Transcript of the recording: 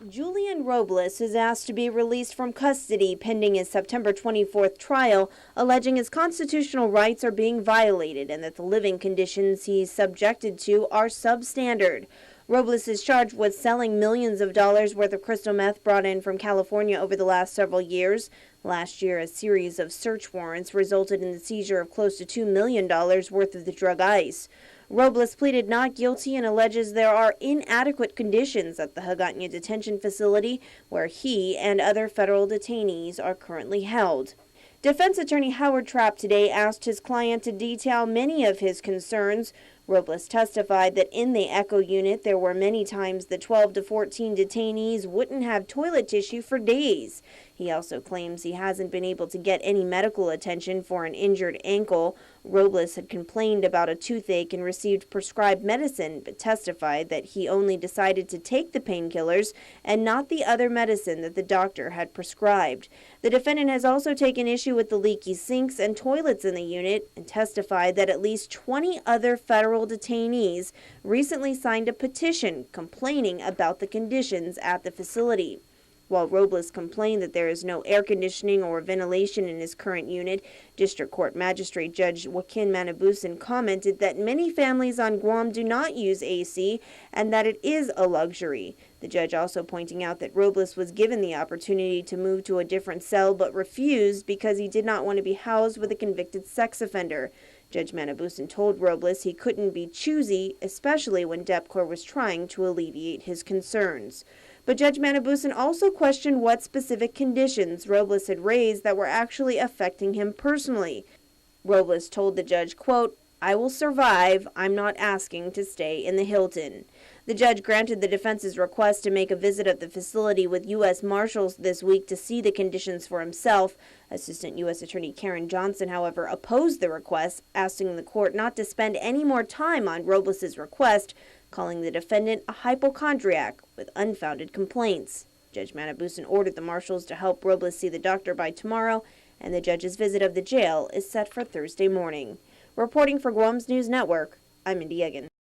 Julian Robles is asked to be released from custody pending his September 24th trial, alleging his constitutional rights are being violated and that the living conditions he's subjected to are substandard. Robles is charged with selling millions of dollars worth of crystal meth brought in from California over the last several years. Last year, a series of search warrants resulted in the seizure of close to $2 million worth of the drug ice. Robles pleaded not guilty and alleges there are inadequate conditions at the Hagatna Detention Facility, where he and other federal detainees are currently held. Defense attorney Howard Trapp today asked his client to detail many of his concerns. Robles testified that in the Echo unit there were many times the 12 to 14 detainees wouldn't have toilet tissue for days. He also claims he hasn't been able to get any medical attention for an injured ankle. Robles had complained about a toothache and received prescribed medicine, but testified that he only decided to take the painkillers and not the other medicine that the doctor had prescribed. The defendant has also taken issue with the leaky sinks and toilets in the unit and testified that at least 20 other federal detainees recently signed a petition complaining about the conditions at the facility. While Robles complained that there is no air conditioning or ventilation in his current unit, District Court Magistrate Judge Joaquin Manabusan commented that many families on Guam do not use AC and that it is a luxury. The judge also pointing out that Robles was given the opportunity to move to a different cell but refused because he did not want to be housed with a convicted sex offender. Judge Manabusan told Robles he couldn't be choosy, especially when DepCorp was trying to alleviate his concerns. But Judge Manabusan also questioned what specific conditions Robles had raised that were actually affecting him personally. Robles told the judge, quote, "I will survive. I'm not asking to stay in the Hilton." The judge granted the defense's request to make a visit at the facility with U.S. Marshals this week to see the conditions for himself. Assistant U.S. Attorney Karen Johnson, however, opposed the request, asking the court not to spend any more time on Robles' request, calling the defendant a hypochondriac with unfounded complaints. Judge Manabusan ordered the marshals to help Robles see the doctor by tomorrow, and the judge's visit of the jail is set for Thursday morning. Reporting for Guam's News Network, I'm Mindy Egan.